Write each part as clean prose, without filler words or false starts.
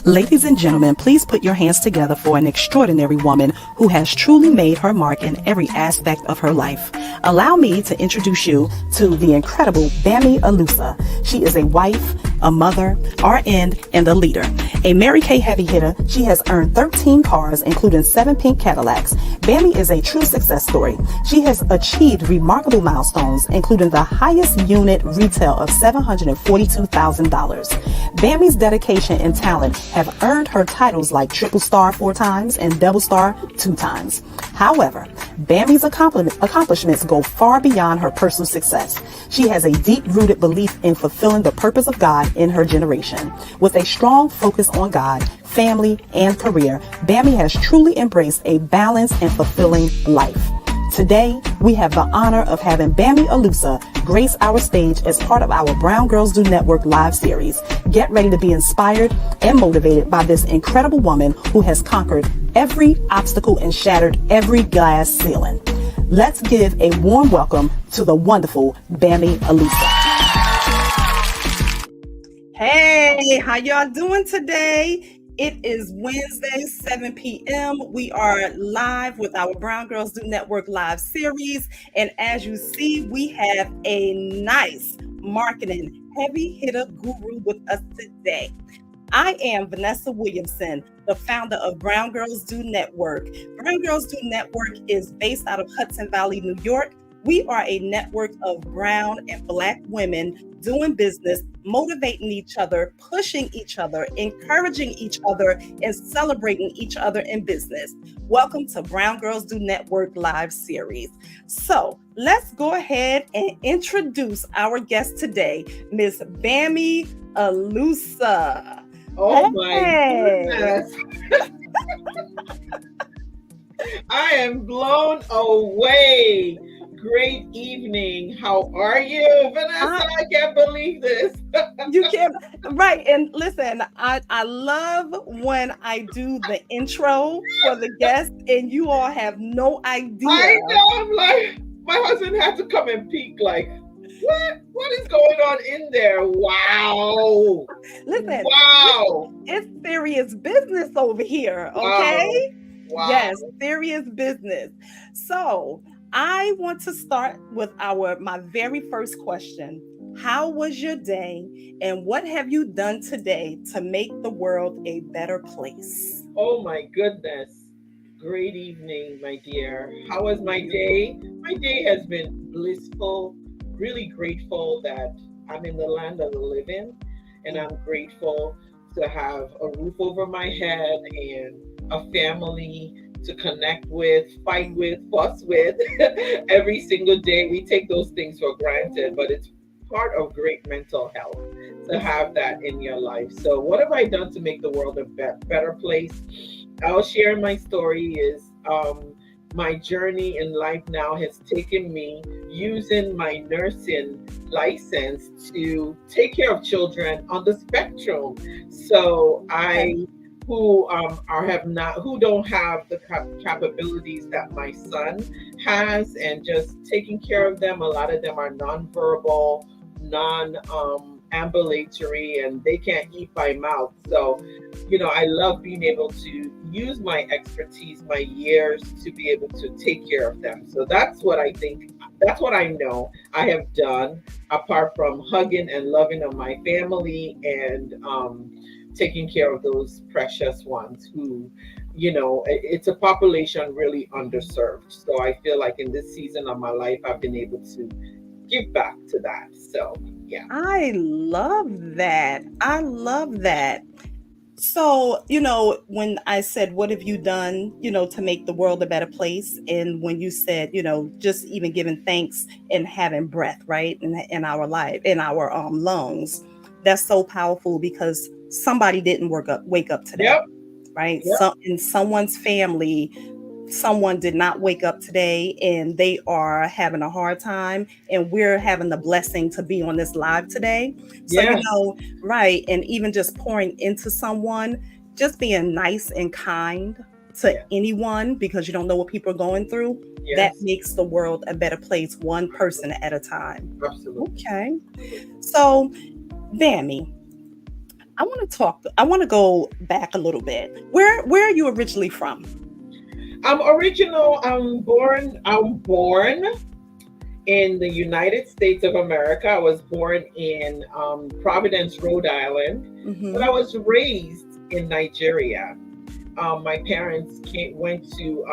Ladies and gentlemen, please put your hands together for an extraordinary woman who has truly made her mark in every aspect of her life. Allow me to introduce you to the incredible Bami Olusa. She is a wife, a mother, RN, and a leader. A Mary Kay heavy hitter, she has earned 13 cars, including 7 pink Cadillacs. Bamy is a true success story. She has achieved remarkable milestones, including the highest unit retail of $742,000. Bamy's dedication and talent have earned her titles like Triple Star 4 times and Double Star 2 times. However, Bamy's accomplishments go far beyond her personal success. She has a deep-rooted belief in fulfilling the purpose of God in her generation. With a strong focus on God, family, and career, Bamy has truly embraced a balanced and fulfilling life. Today, we have the honor of having Bami Olusa grace our stage as part of our Brown Girls Do Network live series. Get ready to be inspired and motivated by this incredible woman who has conquered every obstacle and shattered every glass ceiling. Let's give a warm welcome to the wonderful Bami Olusa. Hey, how y'all doing today? It is Wednesday, 7 p.m. We are live with our Brown Girls Do Network live series. And as you see, we have a nice marketing heavy hitter guru with us today. I am Vanessa Williamson, the founder of Brown Girls Do Network. Brown Girls Do Network is based out of Hudson Valley, New York. We are a network of brown and Black women doing business, motivating each other, pushing each other, encouraging each other, and celebrating each other in business. Welcome to Brown Girls Do Network live series. So let's go ahead and introduce our guest today, Miss Bami Olusa. Oh my goodness. I am blown away. Great evening. How are you, Vanessa? I can't believe this. You can't, right. And listen, I love when I do the intro for the guest and you all have no idea. I know. I'm like, my husband had to come and peek like, what is going on in there? Wow. Listen, wow. It's serious business over here, okay? Wow. Yes, serious business. So I want to start with my very first question. How was your day and what have you done today to make the world a better place? Oh my goodness. Great evening, my dear. How was my day? My day has been blissful. Really grateful that I'm in the land of the living, and I'm grateful to have a roof over my head and a family to connect with, fight with, fuss with every single day. We take those things for granted, but it's part of great mental health to have that in your life. So what have I done to make the world a better place? I'll share my story is my journey in life now has taken me using my nursing license to take care of children on the spectrum. So who don't have the capabilities that my son has, and just taking care of them. A lot of them are nonverbal, ambulatory, and they can't eat by mouth. So, I love being able to use my expertise, my years to be able to take care of them. So that's what I think. That's what I know I have done, apart from hugging and loving on my family and taking care of those precious ones who, it's a population really underserved. So I feel like in this season of my life, I've been able to give back to that. So, yeah. I love that. So, when I said, what have you done, to make the world a better place? And when you said, just even giving thanks and having breath, right? In our life, in our lungs. that's so powerful because somebody didn't wake up today, Yep. right? Yep. So in someone's family, someone did not wake up today and they are having a hard time, and we're having the blessing to be on this live today. So, Yes. right. And even just pouring into someone, just being nice and kind to Yeah. anyone, because you don't know what people are going through, that Yes. makes the world a better place, one person at a time. Absolutely. Okay. So, Bamy, I want to go back a little bit. Where are you originally from? I'm original. I'm born in the United States of America. I was born in Providence, Rhode Island, but I was raised in Nigeria. My parents went to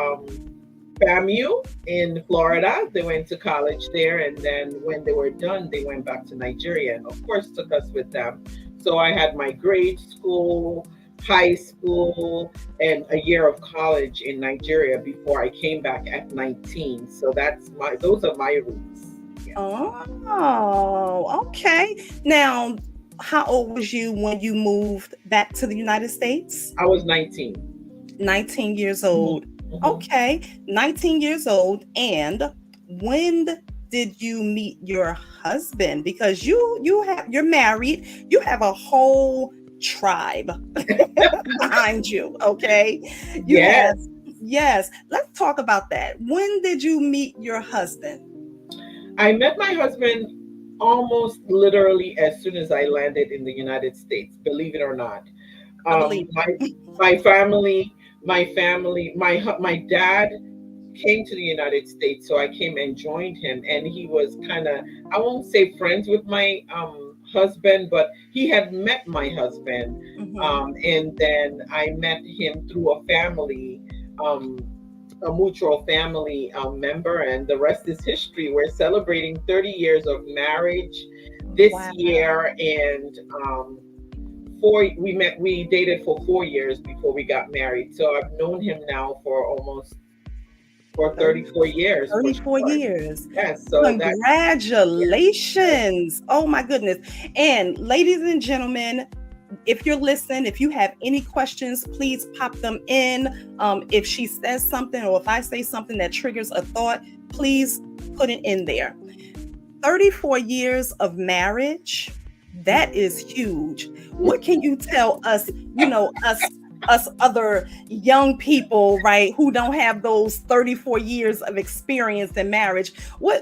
Bami in Florida. They went to college there, and then when they were done, they went back to Nigeria, and of course took us with them. So I had my grade school, high school, and a year of college in Nigeria before I came back at 19. So those are my roots. Yeah. Oh, okay. Now, how old was you when you moved back to the United States? I was 19. 19 years old. Mhm. Okay, 19 years old. And when did you meet your husband? Because you're married, you have a whole tribe behind you, okay? You Yes. yes. Let's talk about that. When did you meet your husband? I met my husband almost literally as soon as I landed in the United States, believe it or not. I believe My family, my dad came to the United States, so I came and joined him, and he was kind of, I won't say friends with my husband, but he had met my husband, and then I met him through a family. A mutual family member, and the rest is history. We're celebrating 30 years of marriage this year, and we dated for 4 years before we got married. So I've known him now for 34 years. 34 years. Yes. So congratulations. Oh my goodness. And ladies and gentlemen, if you're listening, if you have any questions, please pop them in. If she says something or if I say something that triggers a thought, please put it in there. 34 years of marriage, that is huge. What can you tell us, us other young people, right, who don't have those 34 years of experience in marriage?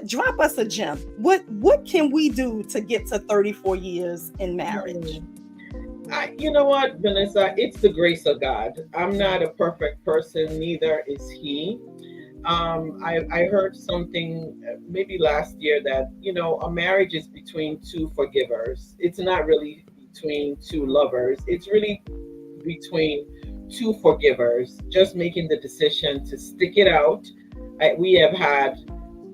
Drop us a gem. What can we do to get to 34 years in marriage? You know what, Vanessa? It's the grace of God. I'm not a perfect person, neither is he. I heard something maybe last year that, a marriage is between two forgivers. It's not really between two lovers. It's really between two forgivers, just making the decision to stick it out. We have had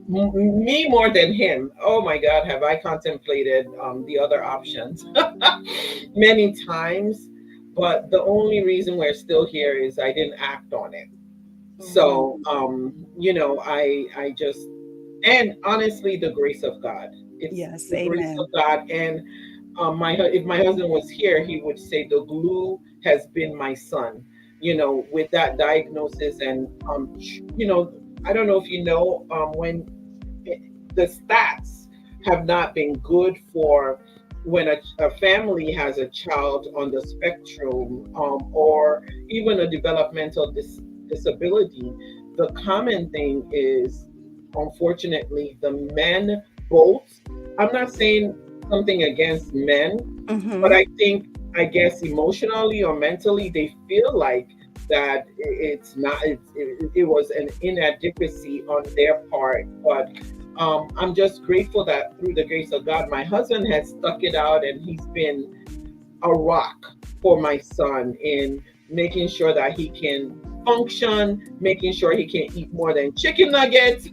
me more than him. Oh my God, have I contemplated the other options many times, but the only reason we're still here is I didn't act on it. So I just, and honestly, the grace of God. It's the grace of God. And if my husband was here, he would say the glue has been my son, with that diagnosis. And I don't know if when the stats have not been good for when a family has a child on the spectrum, or even a developmental disability. The common thing is, unfortunately, the men both. I'm not saying something against men, but I guess emotionally or mentally, they feel like that it was an inadequacy on their part. But I'm just grateful that through the grace of God, my husband has stuck it out, and he's been a rock for my son in making sure that he can function, making sure he can eat more than chicken nuggets.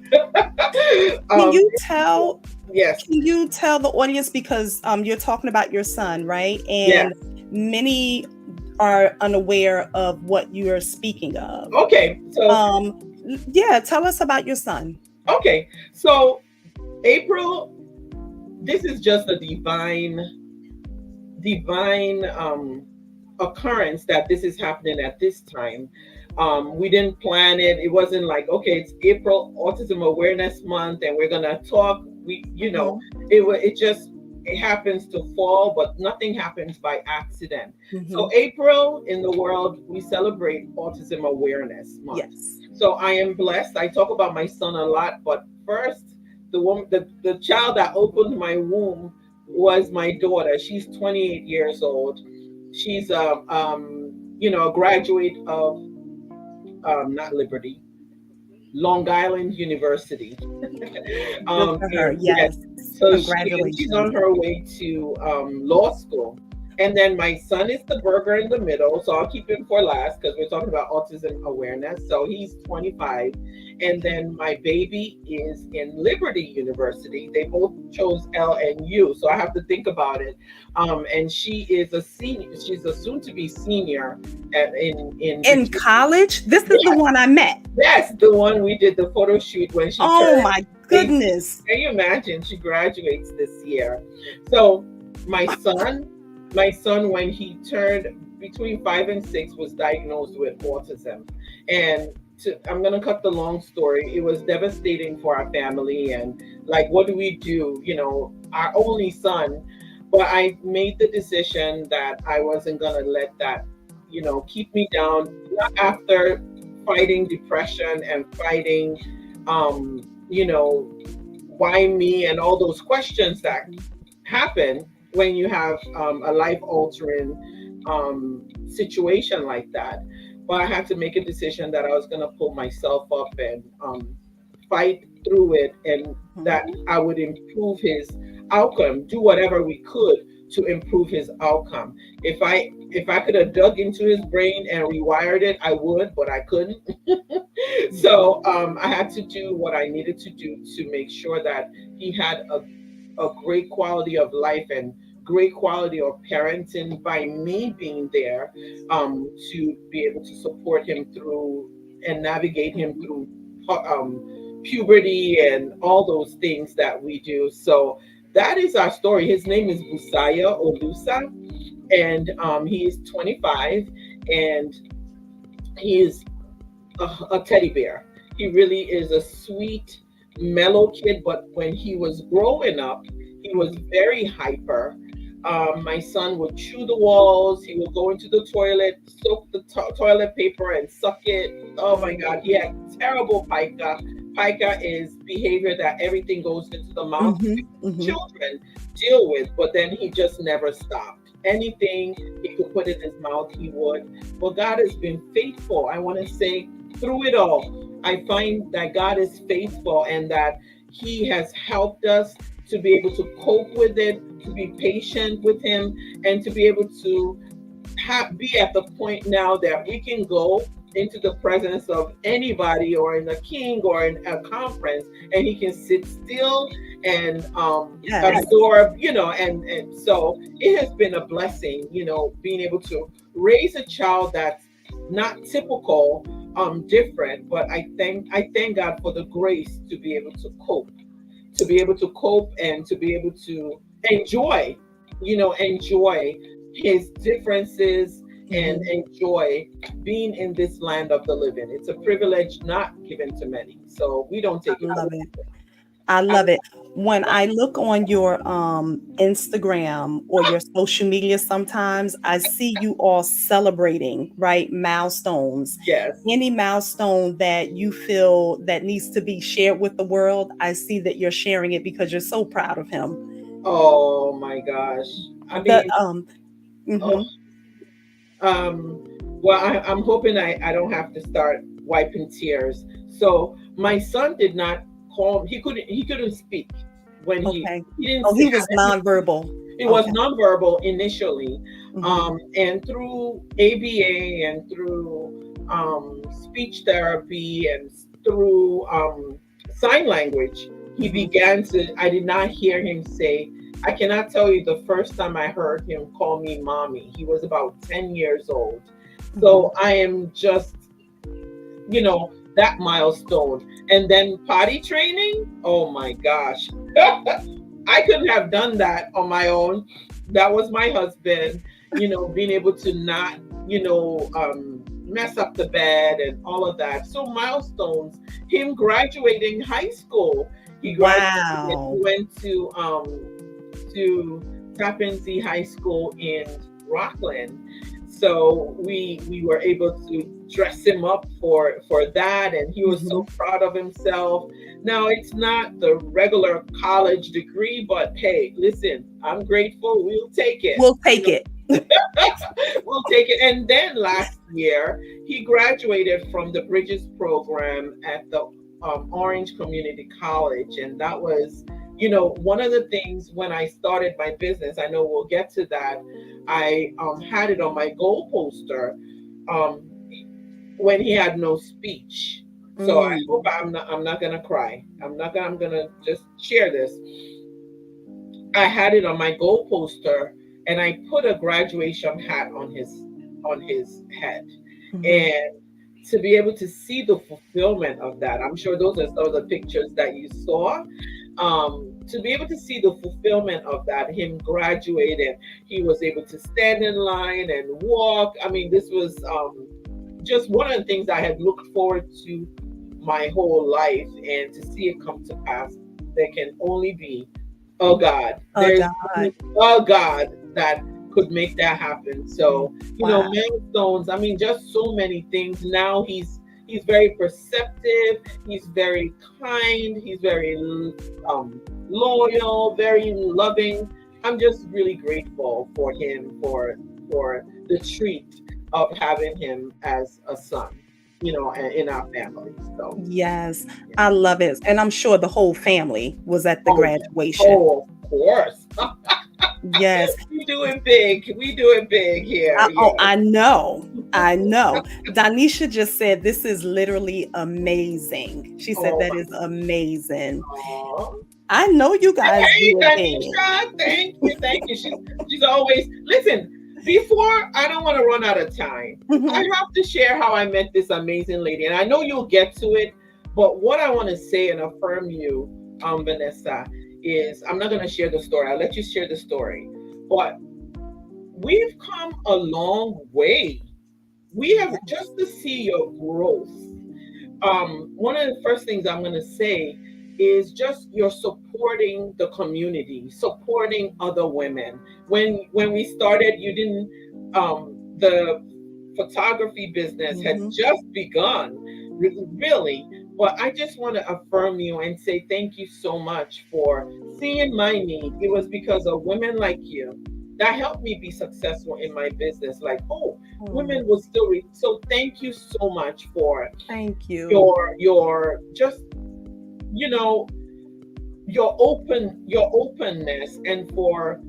Can you tell? Yes. Can you tell the audience, because you're talking about your son, right? And many are unaware of what you are speaking of. Okay. So tell us about your son. Okay. So April, this is just a divine divine occurrence that this is happening at this time. We didn't plan it. It wasn't like, okay, it's April Autism Awareness Month and we're gonna talk. It just, it happens to fall, but nothing happens by accident. So April in the world, we celebrate Autism Awareness Month. Yes. So I am blessed. I talk about my son a lot, but first, the child that opened my womb was my daughter. She's 28 years old. She's a graduate of not Liberty, Long Island University. Good for her. Yes. So Congratulations. she's on her way to law school. And then my son is the burger in the middle, so I'll keep him for last because we're talking about autism awareness. So he's 25. And then my baby is in Liberty University. They both chose L and U, so I have to think about it. And she is a senior. She's a soon-to-be senior in college. This is the one I met. Yes, the one we did the photo shoot when she. Oh my goodness! Can you imagine? She graduates this year. So my son, when he turned between 5 and 6, was diagnosed with autism. And I'm going to cut the long story. It was devastating for our family. And like, what do we do? Our only son. But I made the decision that I wasn't going to let that, keep me down. Not after fighting depression and fighting, why me and all those questions that happen when you have a life-altering situation like that. But I had to make a decision that I was going to pull myself up and fight through it, and that I would improve his outcome, do whatever we could to improve his outcome. If I could have dug into his brain and rewired it, I would, but I couldn't. So I had to do what I needed to do to make sure that he had a great quality of life and great quality of parenting by me being there to be able to support him through and navigate him through puberty and all those things that we do. So that is our story. His name is Bami Olusa, and he is 25, and he is a teddy bear. He really is a sweet, mellow kid, but when he was growing up, he was very hyper. My son would chew the walls. He would go into the toilet, soak the toilet paper and suck it. Oh my God, he had terrible pica. Pica is behavior that everything goes into the mouth. Children deal with, but then he just never stopped. Anything he could put in his mouth, he would. But God has been faithful. I want to say, through it all, I find that God is faithful and that He has helped us to be able to cope with it, to be patient with him, and to be able to be at the point now that we can go into the presence of anybody or in a king or in a conference, and he can sit still and absorb, and so it has been a blessing, being able to raise a child that's not typical, different, but I thank God for the grace to be able to cope and to be able to enjoy his differences and enjoy being in this land of the living. It's a privilege not given to many, so we don't take it. I love it. When I look on your Instagram or your social media, sometimes I see you all celebrating, right? Milestones. Yes. Any milestone that you feel that needs to be shared with the world, I see that you're sharing it because you're so proud of him. Oh my gosh. Well, I'm hoping I don't have to start wiping tears. So my son did not call. He couldn't speak when he didn't. Oh, he was nonverbal. He was nonverbal initially, and through ABA and through speech therapy and through sign language, he began to. I did not hear him say. I cannot tell you the first time I heard him call me mommy. He was about 10 years old. So I am just, that milestone. And then potty training. Oh my gosh. I couldn't have done that on my own. That was my husband, being able to not, mess up the bed and all of that. So milestones, him graduating high school. He graduated, he Wow. went to Tappan Zee High School in Rockland. So we were able to dress him up for that, and he was so proud of himself. Now it's not the regular college degree, but hey, listen, I'm grateful. We'll take it. We'll take it. We'll take it. And then last year, he graduated from the Bridges program at the Orange Community College, and that was, one of the things when I started my business. I know we'll get to that. I had it on my goal poster when he had no speech. So I hope I'm not gonna cry. I'm gonna just share this. I had it on my goal poster, and I put a graduation hat on his head. And to be able to see the fulfillment of that, I'm sure those are some of the pictures that you saw. To be able to see the fulfillment of that, him graduating, he was able to stand in line and walk. I mean, this was just one of the things I had looked forward to my whole life, and to see it come to pass, there can only be a God. There's a God that could make that happen. So, milestones, I mean, just so many things. Now he's very perceptive, he's very kind, he's very loyal, very loving. I'm just really grateful for him, for the treat of having him as a son, in our family. So yes, I love it. And I'm sure the whole family was at the graduation. Oh, of course. Yes. We do it big here. Oh, I know. Danisha just said, this is literally amazing. She said that is amazing. Aww. I know you guys Hey, do Danisha, thank you. She's always, listen, before, I don't want to run out of time. I have to share how I met this amazing lady, and I know you'll get to it, but what I want to say and affirm you, Vanessa, is, I'm not going to share the story. I'll let you share the story. But we've come a long way. We have, just to see your growth. One of the first things I'm going to say is just you're supporting the community, supporting other women. When we started, you didn't, the photography business had just begun, really. But I just want to affirm you and say thank you so much for seeing my need. It was because of women like you that helped me be successful in my business. Like, women will still read. So thank you so much for your just, your openness, and for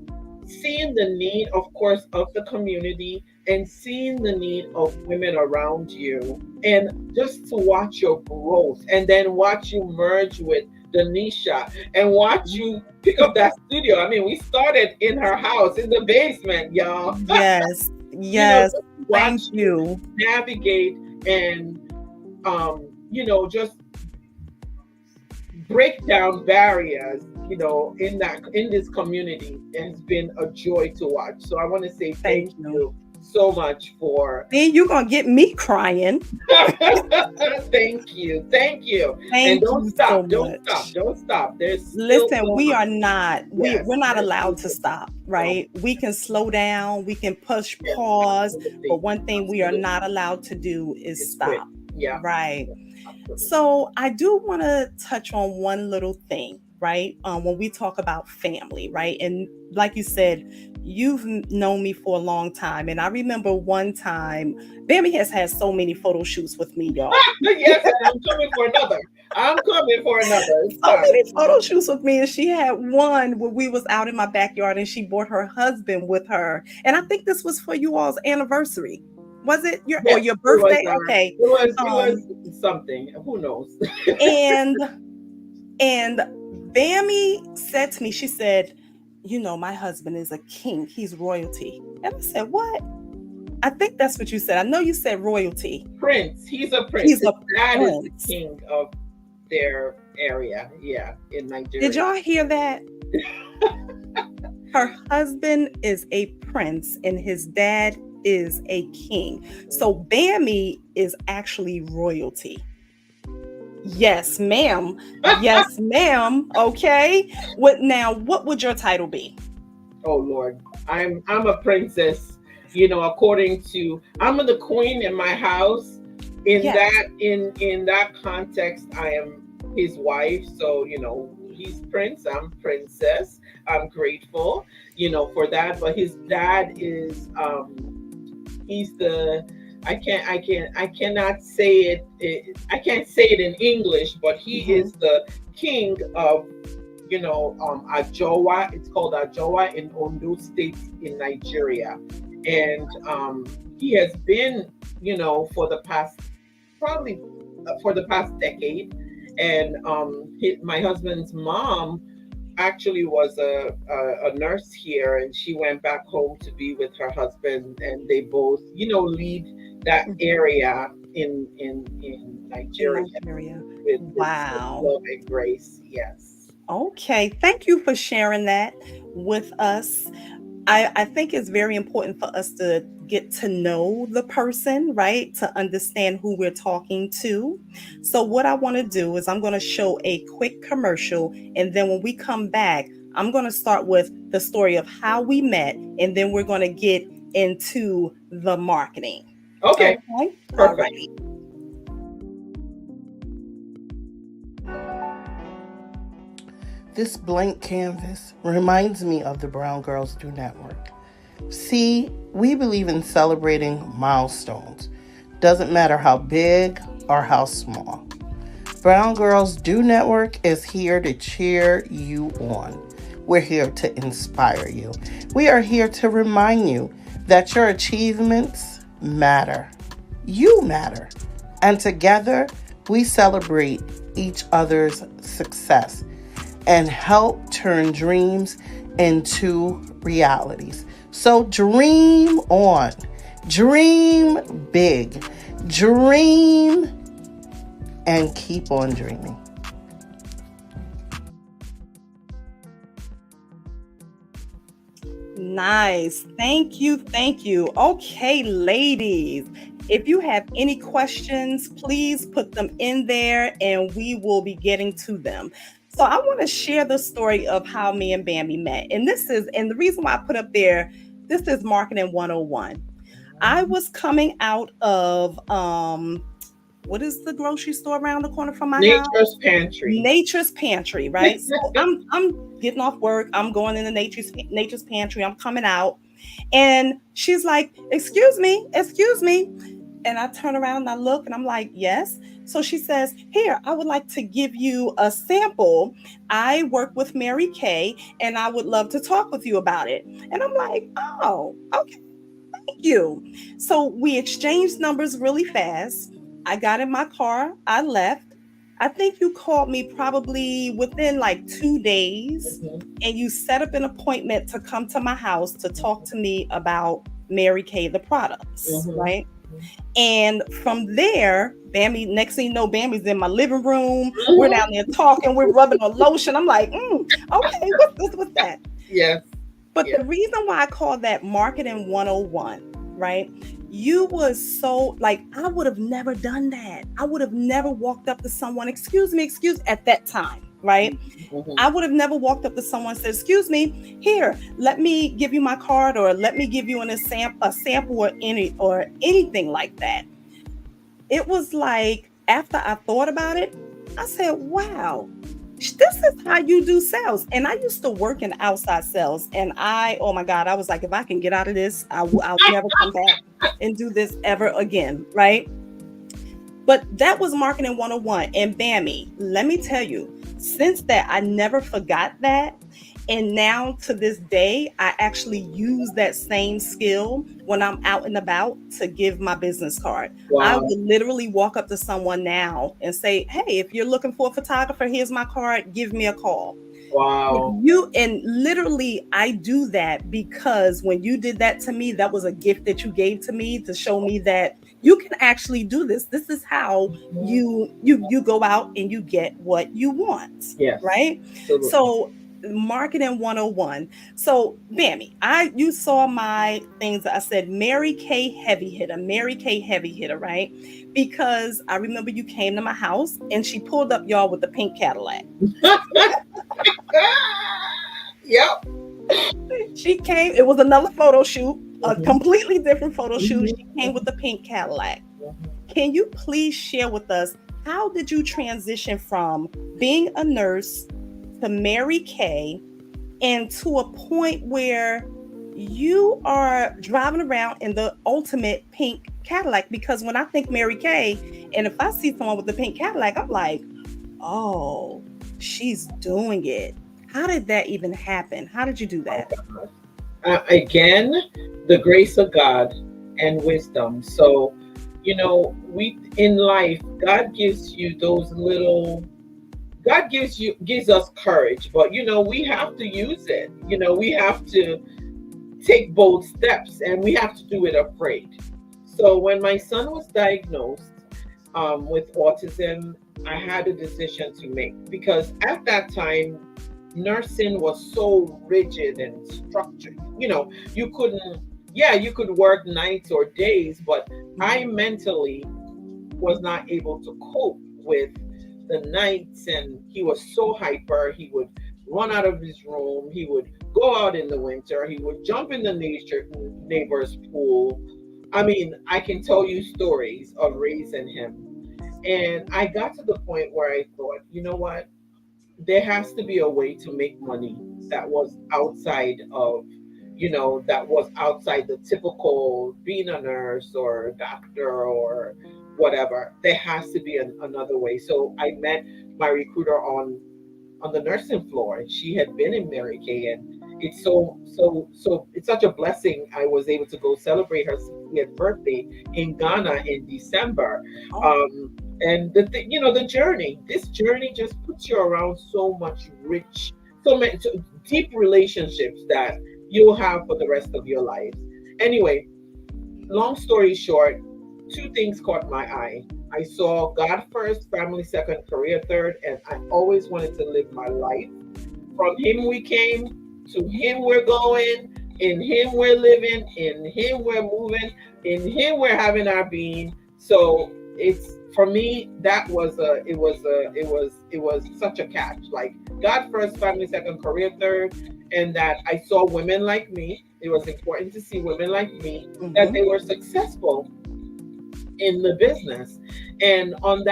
seeing the need, of course, of the community, and seeing the need of women around you, and just to watch your growth, and then watch you merge with Danisha, and watch you pick up that studio. I mean, we started in her house in the basement, y'all. Yes. Thank you. Navigate and just break down barriers, in this community. It's been a joy to watch. So I want to say thank you so much for. Then you're gonna get me crying. Thank you. And don't stop. Don't stop. Listen, we are not. We're not allowed to stop, right? We can slow down. We can push pause. But one thing we are not allowed to do is stop. Yeah. Right. So I do want to touch on one little thing, right? When we talk about family, right? And like you said, you've known me for a long time. And I remember one time, Bamy has had so many photo shoots with me, y'all. Yes, and I'm coming for another. So many photo shoots with me. And she had one where we was out in my backyard, and she brought her husband with her. And I think this was for you all's anniversary. Was it your birthday? It was something. Who knows? and Bamy said to me, she said, my husband is a king. He's royalty. And I said, what? I think that's what you said. I know you said royalty. Prince. He's a prince. His dad is the king of their area. Yeah, in Nigeria. Did y'all hear that? Her husband is a prince and his dad is a king. So Bamy is actually royalty. Yes, ma'am. Yes, ma'am. Okay. What would your title be? Oh Lord, I'm a princess. You know, according to I'm the queen in my house. Yes. In that context, I am his wife. So he's prince. I'm princess. I'm grateful, for that. But his dad is he's the I cannot say I can't say it in English, but he Mhm. is the king of Ajowa. It's called Ajowa in Ondo State in Nigeria. And he has been, for the past, probably for the past decade. And my husband's mom actually was a nurse here, and she went back home to be with her husband, and they both, lead that Mhm. area in In Nigeria Nigeria. with Wow. love and grace. Yes. Okay. Thank you for sharing that with us. I think it's very important for us to get to know the person, right? To understand who we're talking to. So, what I want to do is I'm going to show a quick commercial. And then when we come back, I'm going to start with the story of how we met. And then we're going to get into the marketing. Okay. Okay. All Perfect. righty. This blank canvas reminds me of the Brown Girls Do Network. See, we believe in celebrating milestones. Doesn't matter how big or how small. Brown Girls Do Network is here to cheer you on. We're here to inspire you. We are here to remind you that your achievements matter. You matter. And together, we celebrate each other's success and help turn dreams into realities. So dream on, dream big, dream and keep on dreaming. Nice. Thank you. Thank you. Okay, ladies, if you have any questions, please put them in there and we will be getting to them. So I want to share the story of how me and Bambi met. And the reason why I put up there, this is marketing 101. I was coming out of what is the grocery store around the corner from my house? Nature's Pantry. Nature's Pantry, right? So I'm getting off work. I'm going in the Nature's Pantry. I'm coming out, and she's like, excuse me," and I turn around and I look, and I'm like, "Yes." So she says, "Here, I would like to give you a sample. I work with Mary Kay, and I would love to talk with you about it." And I'm like, "Oh, okay, thank you." So we exchanged numbers really fast. I got in my car, I left. I think you called me probably within like 2 days, Mhm, and you set up an appointment to come to my house to talk to me about Mary Kay, the products, mhm, right? And from there, Bambi, next thing you know, Bambi's in my living room. We're mhm. down there talking, we're rubbing on lotion. I'm like, okay, what's this, what's that? Yes. But Yes. the reason why I call that marketing 101, right? You was so like, I would have never done that. I would have never walked up to someone, excuse at that time, right? Mhm. I would have never walked up to someone and said, "Excuse me, here, let me give you my card or let me give you a sample or anything like that." It was like after I thought about it, I said, "Wow, this is how you do sales." And I used to work in outside sales, and oh my God, I was like, if I can get out of this, I'll never come back and do this ever again, right? But that was marketing 101. And Bammy, let me tell you, since that, I never forgot that. And now to this day, I actually use that same skill when I'm out and about to give my business card. I Wow. would literally walk up to someone now and say, "Hey, if you're looking for a photographer, here's my card. Give me a call." If Wow. you and literally I do that because when you did that to me, that was a gift that you gave to me to show me that you can actually do this. This is how Mhm. you go out and you get what you want, Yes. right? Absolutely. So marketing 101. So, Bammy, you saw my things. I said Mary Kay heavy hitter, Mary Kay heavy hitter, right? Because I remember you came to my house and she pulled up y'all with the pink Cadillac. Yep. She came, it was another photo shoot, a Mhm. completely different photo shoot. She Mhm. came with the pink Cadillac. Mhm. Can you please share with us, how did you transition from being a nurse to Mary Kay and to a point where you are driving around in the ultimate pink Cadillac? Because when I think Mary Kay, and if I see someone with the pink Cadillac, I'm like, oh, she's doing it. How did that even happen? How did you do that? Again, the grace of God and wisdom. So, we in life, God gives you those little. God gives us courage, but we have to use it. We have to take bold steps, and we have to do it afraid. So when my son was diagnosed with autism, I had a decision to make, because at that time, nursing was so rigid and structured. You couldn't, yeah, you could work nights or days, but I mentally was not able to cope with the nights, and he was so hyper. He would run out of his room. He would go out in the winter. He would jump in the neighbor's pool. I mean, I can tell you stories of raising him. And I got to the point where I thought, you know what? There has to be a way to make money that was outside of, that was outside the typical being a nurse or a doctor or whatever. There has to be another way. So I met my recruiter on the nursing floor, and she had been in Mary Kay, and it's so it's such a blessing. I was able to go celebrate her 60th birthday in Ghana in December. Oh. And the journey, this journey just puts you around so much rich, so many deep relationships that you'll have for the rest of your life. Anyway, long story short, two things caught my eye. I saw God first, family second, career third, and I always wanted to live my life. From Him we came, to Him we're going, in Him we're living, in Him we're moving, in Him we're having our being. So it's, for me, that was it was such a catch. Like, God first, family second, career third, and that I saw women like me. It was important to see women like me, that they were successful in the business. And on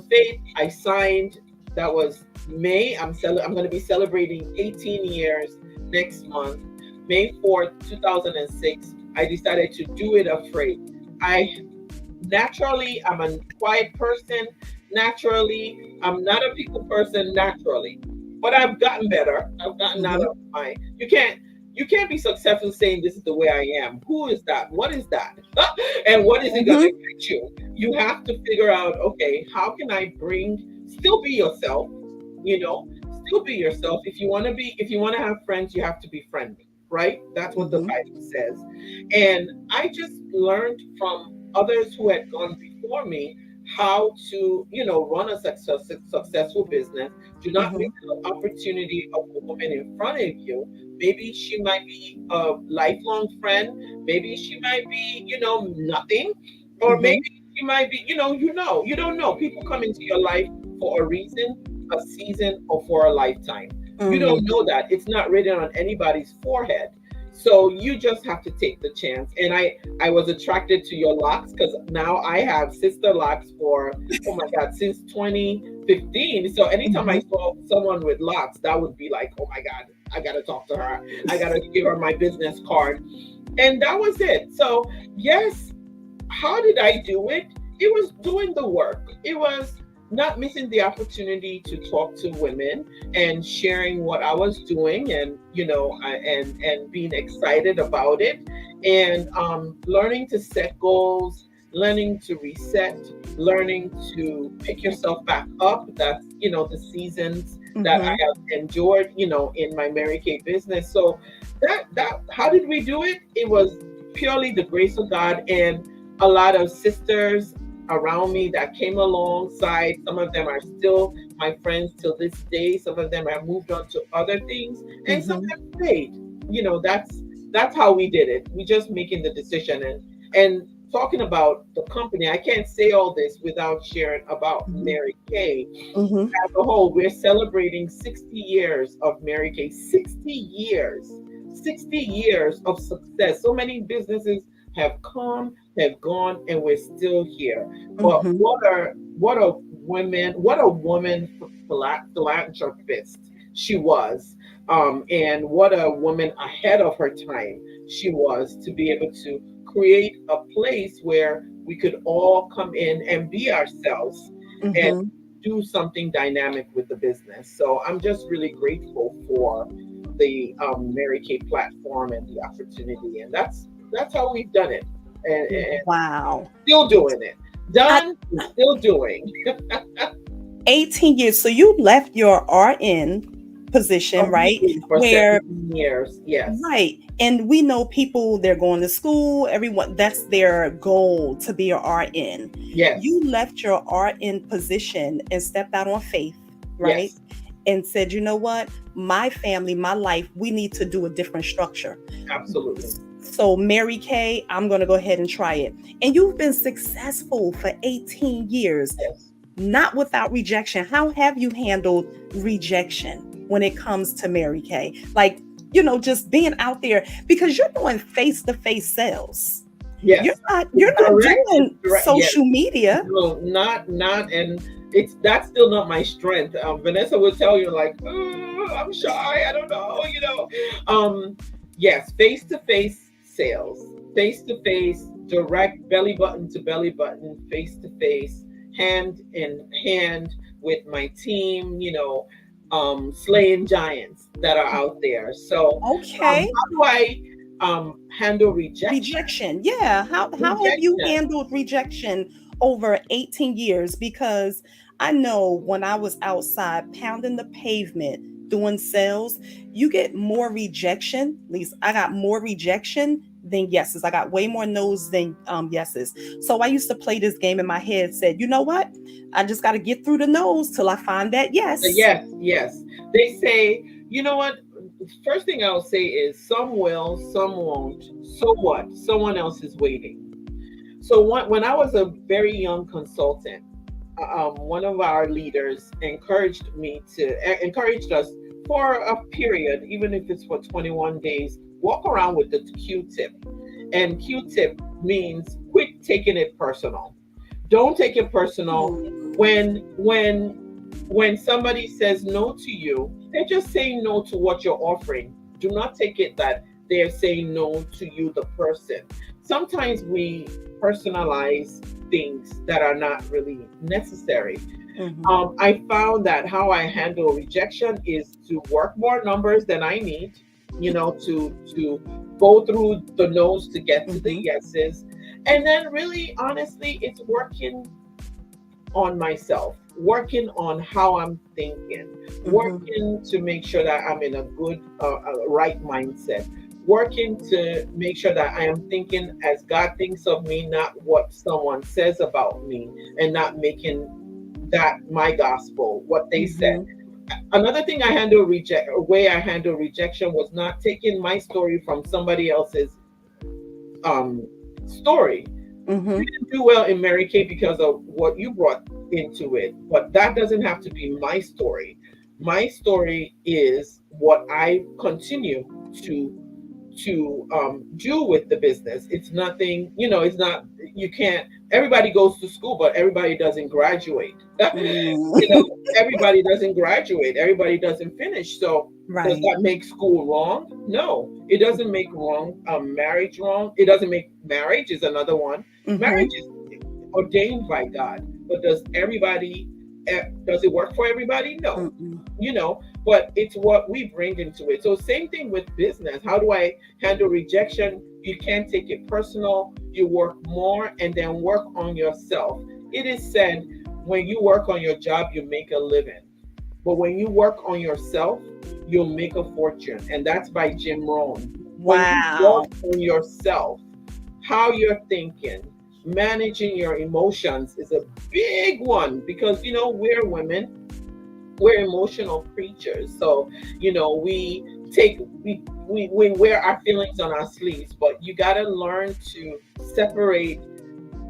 faith, I signed. That was May. I'm going to be celebrating 18 years next month. May 4th, 2006. I decided to do it afraid. Naturally, I'm a quiet person. Naturally, I'm not a people person naturally, but I've gotten better. I've gotten out of my, you can't be successful saying this is the way I am. Who is that? What is that? And what is it going to get you? You have to figure out, okay, how can I still be yourself, still be yourself. If you want to have friends, you have to be friendly, right? That's what the Bible says. And I just learned from others who had gone before me how to, run a successful business. Do not miss the opportunity of a woman in front of you. Maybe she might be a lifelong friend. Maybe she might be, nothing. Or maybe she might be, you don't know. People come into your life for a reason, a season, or for a lifetime. You don't know that. It's not written on anybody's forehead. So you just have to take the chance. And I was attracted to your locks, because now I have sister locks for, oh my God, since 2015. So anytime I saw someone with locks, that would be like, oh my God, I got to talk to her. I got to give her my business card. And that was it. So yes, how did I do it? It was doing the work. It was not missing the opportunity to talk to women and sharing what I was doing, and and being excited about it, and learning to set goals, learning to reset, learning to pick yourself back up. That's the seasons that I have endured in my Mary Kay business. So that how did we do it? It was purely the grace of God and a lot of sisters around me that came alongside. Some of them are still my friends till this day. Some of them have moved on to other things, and some Mm-hmm. have stayed. That's how we did it. We just making the decision. And talking about the company, I can't say all this without sharing about Mm-hmm. Mary Kay. Mm-hmm. As a whole, we're celebrating 60 years of Mary Kay. 60 years. 60 years of success. So many businesses have come, have gone, and we're still here. But Mm-hmm. what a woman philanthropist she was. And what a woman ahead of her time she was, to be able to create a place where we could all come in and be ourselves and Mm-hmm. do something dynamic with the business. So I'm just really grateful for the Mary Kay platform and the opportunity, and that's how we've done it, and Wow. still doing it. I, Done, and still doing. 18 years. So you left your RN position, right? For Where 17 years. Yes, right. And we know people, they're going to school, everyone, that's their goal to be a RN. yes, You left your RN position and stepped out on faith, right? yes, And said, you know what? My family, my life, we need to do a different structure. absolutely. So, Mary Kay, I'm going to go ahead and try it. And you've been successful for 18 years, Yes. not without rejection. How have you handled rejection when it comes to Mary Kay? Like, just being out there, because you're doing face-to-face sales. You're Yes. not It's you're not direct. doing It's direct. Yes. social media. No, not, and that's still not my strength. Vanessa will tell you, like, "Oh, I'm shy. I don't know. Yes, face to face sales, face to face, direct, belly button to belly button, face to face, hand in hand with my team. Slaying giants that are out there. So, Okay. how do I handle rejection? Rejection. Yeah. How have you Rejection. handled rejection over 18 years? Because I know when I was outside pounding the pavement doing sales, you get more rejection. At least I got more rejection than yeses. I got way more no's than yeses. So I used to play this game in my head, said, you know what? I just got to get through the no's till I find that yes. Yes, yes. They say, you know what? First thing I'll say is some will, some won't. So what? Someone else is waiting. So when I was a very young consultant, one of our leaders encouraged us for a period, even if it's for 21 days, walk around with the Q-tip. And Q-tip means quit taking it personal. Don't take it personal. When somebody says no to you, they're just saying no to what you're offering. Do not take it that they're saying no to you, the person. Sometimes we personalize things that are not really necessary. Mhm. I found that how I handle rejection is to work more numbers than I need, to go through the no's to get to the Mhm. yeses. And then really honestly, it's working on myself, working on how I'm thinking, Mhm. working to make sure that I'm in a good, right mindset, working to make sure that I am thinking as God thinks of me, not what someone says about me, and not making that my gospel, what they said. Mhm. Another thing way I handle rejection was not taking my story from somebody else's um, story. You Mhm. didn't do well in Mary Kay because of what you brought into it, but that doesn't have to be my story. My story is what I continue to do with the business. It's nothing, it's not. You can't. Everybody goes to school, but everybody doesn't graduate. Mm. Everybody doesn't graduate. Everybody doesn't finish. So does Right. that make school wrong? No, it doesn't make marriage wrong. It doesn't make marriage is another one. Marriage Mhm. is ordained by God, but does it work for everybody? No, Mm-mm. but it's what we bring into it. So same thing with business. How do I handle rejection? You can't take it personal. You work more and then work on yourself. It is said when you work on your job, you make a living. But when you work on yourself, you'll make a fortune. And that's by Jim Rohn. When you work Wow. on yourself, how you're thinking, managing your emotions is a big one because we're women. we're emotional creatures. So, we wear our feelings on our sleeves, but you got to learn to separate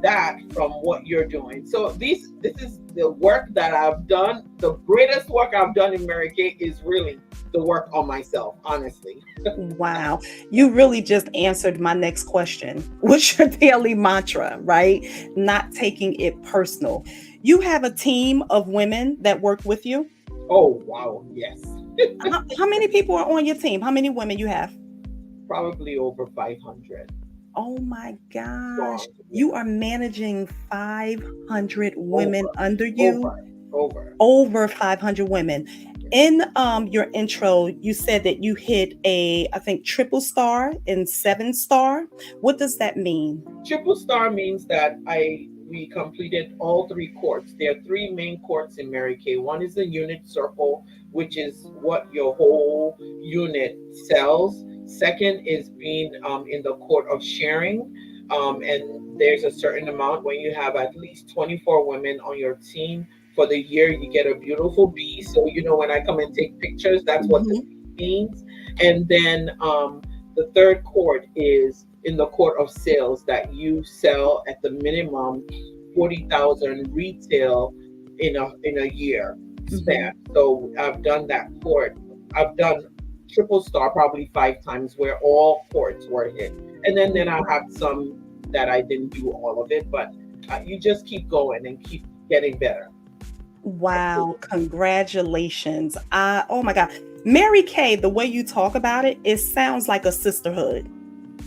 that from what you're doing. So this is the work that I've done. The greatest work I've done in Mary Kay is really the work on myself, honestly. Wow. You really just answered my next question. What's your daily mantra, right? Not taking it personal. You have a team of women that work with you. Oh wow, yes. How many people are on your team? How many women you have? Probably over 500 Oh my gosh. strong. Yeah. You are managing 500 women Over, under you? over. Over 500 women. In your intro, you said that you hit I think, triple star and 7 star. What does that mean? Triple star means that we completed all three courts. There are three main courts in Mary Kay. One is the unit circle, which is what your whole unit sells. Second is being in the court of sharing. And there's a certain amount when you have at least 24 women on your team for the year, you get a beautiful B. So, when I come and take pictures, that's what the Mhm. B means. And then the third court is in the court of sales, that you sell at the minimum 40,000 retail in a year span. Mhm. So I've done that court. I've done triple star probably 5 times where all courts were hit. And then I have some that I didn't do all of it, but you just keep going and keep getting better. Wow, congratulations. Oh my God. Mary Kay, the way you talk about it, it sounds like a sisterhood.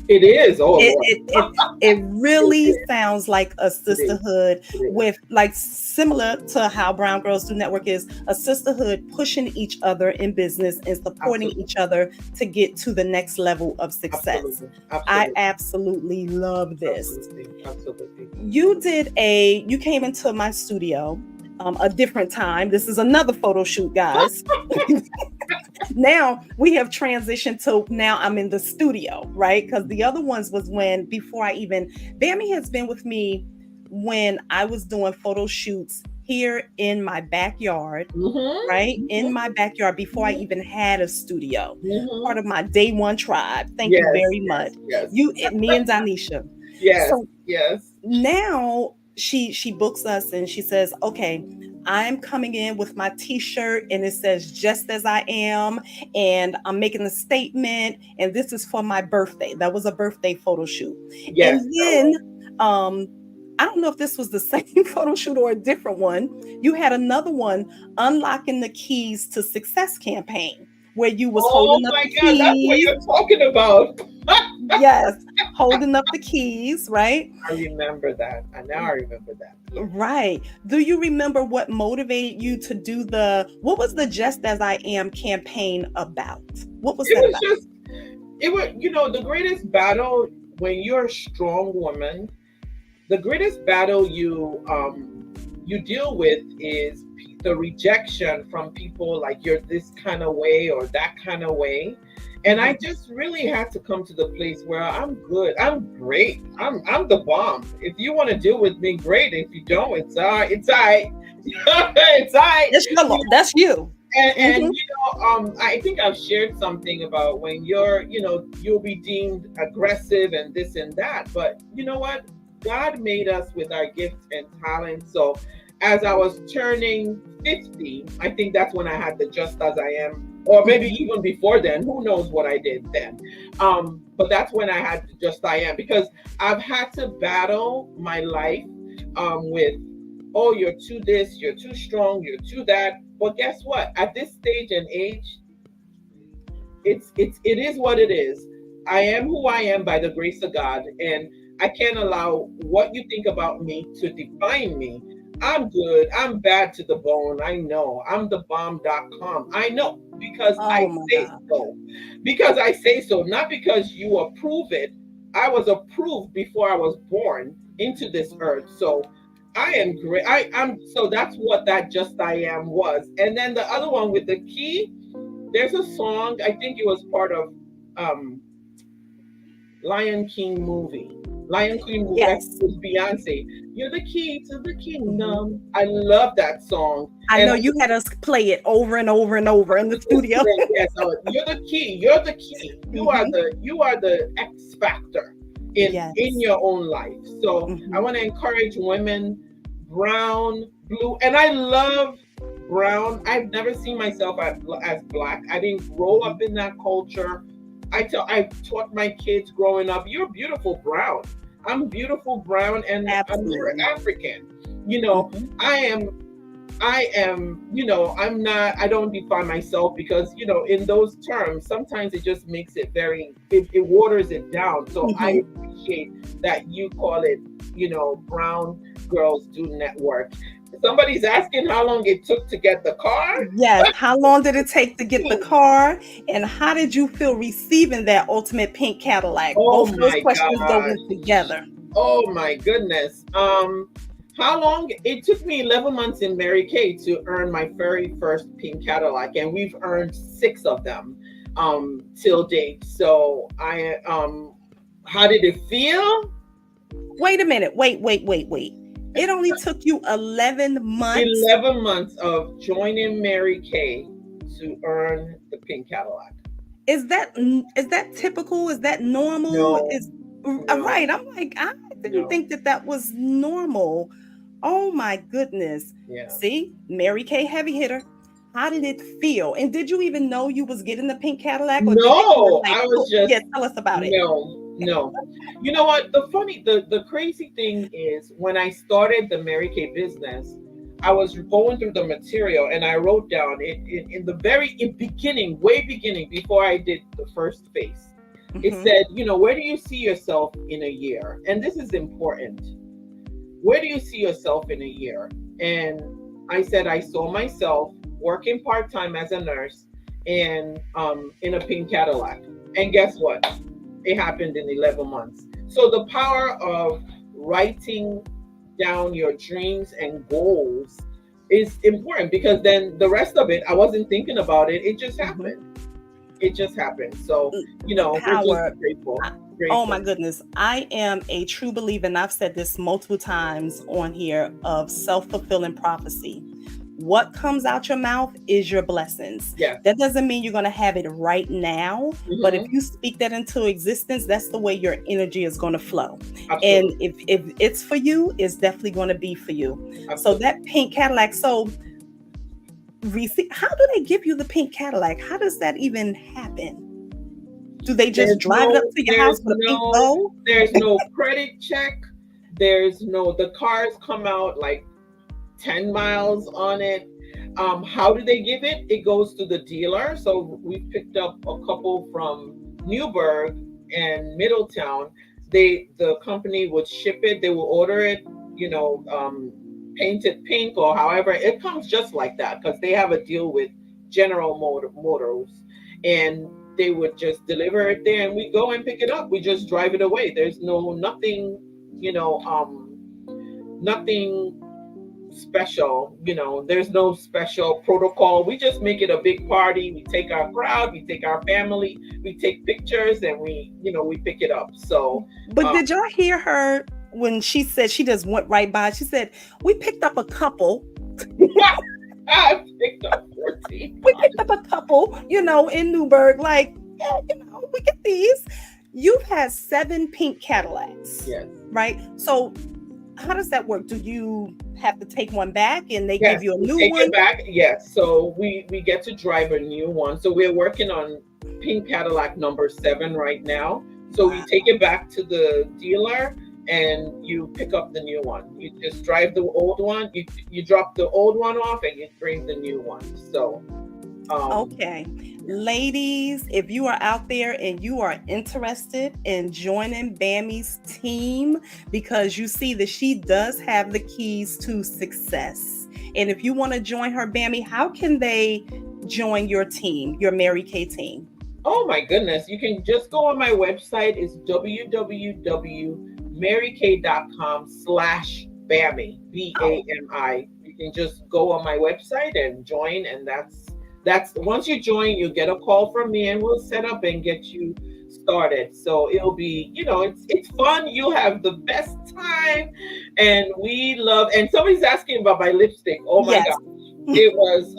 It is. Oh It Lord. it it, it It really is. sounds like a It is. sisterhood, It is. with, like, similar to how Brown Girls Do Network is a sisterhood, pushing each other in business and supporting Absolutely. each other to get to the next level of success. Absolutely. I Absolutely. absolutely love this. Absolutely. Absolutely. You came into my studio a different time. This is another photo shoot, guys. Now we have transitioned to, now I'm in the studio, right? Because the other ones was when, before I even, Bamy has been with me when I was doing photo shoots here in my backyard, right? In Mm-hmm. my backyard, before I even had a studio. Part Mm-hmm. of my day one tribe. Thank you Yes. very much. Yes. Me and Danisha. Yes. So Yes. now she books us and she says, okay, I'm coming in with my t-shirt and it says just as I am, and I'm making a statement, and this is for my birthday. That was a birthday photo shoot. And Yes. That then was. um I don't know if this was the same photo shoot or a different one. You had another one, unlocking the keys to success campaign, where you was Oh holding up my the God, that's what keys. you're talking about. Yes, holding up the keys, right? I remember that. And now I remember that. Yeah. Right. Do you remember what motivated you to do what was the Just As I Am campaign about? What was It that was about? just, it was, the greatest battle when you're a strong woman, the greatest battle you deal with is the rejection from people, like you're this kind of way or that kind of way. And I just really had to come to the place where I'm good. I'm great. I'm the bomb. If you want to deal with me, great. If you don't, it's all right. It's all right. It's all right. That's you. And Mhm. I think I've shared something about when you'll be deemed aggressive and this and that. But you know what? God made us with our gifts and talents. So as I was turning 50, I think that's when I had the Just As I Am, or maybe Mhm. even before then. Who knows what I did then? But that's when I had the Just I Am, because I've had to battle my life with, oh, you're too this, you're too strong, you're too that. But guess what? At this stage and age, it is what it is. I am who I am by the grace of God, and I can't allow what you think about me to define me. I'm good. I'm bad to the bone. I know. I'm the bomb.com. I know, because Oh I my say God. so. Because I say so, not because you approve it. I was approved before I was born into this earth. So I am great. I'm so that's what that Just I Am was. And then the other one with the key, there's a song, I think it was part of um Lion King movie. Lion Queen, that's Yes. with Beyonce. You're the key to the Mhm. kingdom. I love that song. I And know you had us play it over and over and over in the studio. yes, you're the key. You're the key. Mhm. You are the X factor in Yes. your own life. So I Mhm. want to encourage women, brown, blue, and I love brown. I've never seen myself as black. I didn't grow up Mhm. in that culture. I taught my kids growing up, you're beautiful brown. I'm beautiful brown, and I'm Absolutely. African. You know, Mhm. I am I'm not, I don't define myself because, in those terms, sometimes it just makes it it waters it down. So I Mhm. appreciate that you call it, Brown Girls Do Network. Somebody's asking how long it took to get the car. Yes. How long did it take to get the car? And how did you feel receiving that ultimate pink Cadillac? Oh Both of those my questions go gosh. in together. Oh my goodness. How long? It took me 11 months in Mary Kay to earn my very first pink Cadillac, and we've earned six of them till date. So how did it feel? Wait a minute. Wait. It only took you 11 months. 11 months of joining Mary Kay to earn the pink Cadillac. Is that typical? Is that normal? No, Is no, right. I'm like, I didn't no. think that was normal. Oh my goodness. Yeah. See, Mary Kay heavy hitter. How did it feel? And did you even know you was getting the pink Cadillac, or did it kind of No, like, I was oh, just yeah, tell us about it. no, no. You know what? The crazy thing is when I started the Mary Kay business, I was going through the material and I wrote down in the beginning, way beginning, before I did the first phase. It Hmm. said, where do you see yourself in a year? And this is important. Where do you see yourself in a year? And I said I saw myself working part time as a nurse and in a pink Cadillac. And guess what? It happened in 11 months. So the power of writing down your dreams and goals is important, because then the rest of it, I wasn't thinking about it. It just Hmm. happened. It just happened. So, The we're just power. grateful. Oh my Grateful. goodness. I am a true believer, and I've said this multiple times on here, of self-fulfilling prophecy. What comes out your mouth is your blessings. Yes. That doesn't mean you're going to have it right now, but if Hmm. you speak that into existence, that's the way your energy is going to flow. And Absolutely. if it's for you, it's definitely going to be for you. So Absolutely. that pink Cadillac, so how do they give you the pink Cadillac? How does that even happen? Do they just There's drive it up no, to your house there's with a pink no, bow? there's no credit check. The cars come out like 10 miles on it. How do they give it? It goes to the dealer. So we picked up a couple from Newburgh and Middletown. The company would ship it. They will order it, painted pink or however. It comes just like that because they have a deal with General Motors, and they would just deliver it there, and we go and pick it up. We just drive it away. There's nothing, you know, nothing special. There's no special protocol. We just make it a big party. We take our crowd, we take our family, we take pictures, and we pick it up. So But uh, did y'all hear her when she said she just went right by? She said, "We picked up a couple. I picked up 14 We cars. picked up a couple, in Newburgh. Like, yeah, we get these." You've had 7 pink Cadillacs, Yes. right? So how does that work? Do you have to take one back and they give Yes, you a we new take one? it back. Yes, so we get to drive a new one. So we're working on pink Cadillac number 7 right now. So Wow. you take it back to the dealer and you pick up the new one. You just drive the old one. You drop the old one off and you bring the new one. So Okay. yeah. Ladies, if you are out there and you are interested in joining Bamy's team, because you see that she does have the keys to success. And if you want to join her, Bamy, how can they join your team, your Mary Kay team? Oh my goodness. You can just go on my website. It's www.marykay.com/Bamy, Oh, Bami. You can just go on my website and join, and that's once you join, you get a call from me, and we'll set up and get you started. So it'll be, it's fun. You'll have the best time, and we love. And somebody's asking about my lipstick. Oh my Yes. God. It was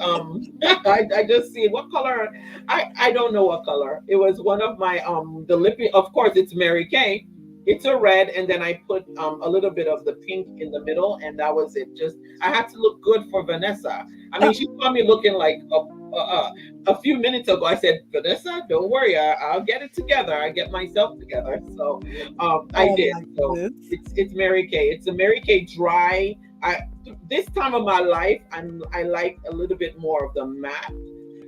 I just see what color. I don't know what color. It was one of my the lippy, of course it's Mary Kay. It's a red, and then I put a little bit of the pink in the middle, and that was it. Just I had to look good for Vanessa. I mean, she saw me looking like a few minutes ago. I said, Vanessa, don't worry, I'll get it together. I get myself together. So I Oh did. my So goodness. it's Mary Kay. It's a Mary Kay dry. This time of my life, I like a little bit more of the matte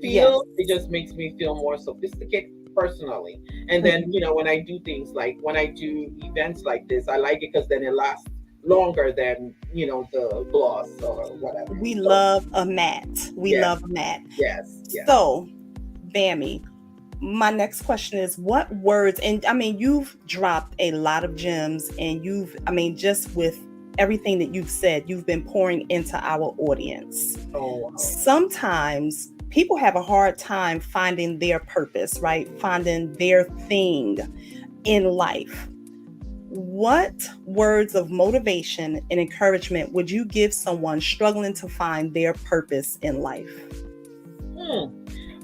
feel. Yes. It just makes me feel more sophisticated personally. And then, when I do things like when I do events like this, I like it because then it lasts longer than, the gloss or whatever. We So, love a matte. We yes, love a matte. yes, yes. So, Bamy, my next question is what words, and I mean, you've dropped a lot of gems, and just with everything that you've said, you've been pouring into our audience. Oh, wow. Sometimes people have a hard time finding their purpose, right? Finding their thing in life. What words of motivation and encouragement would you give someone struggling to find their purpose in life?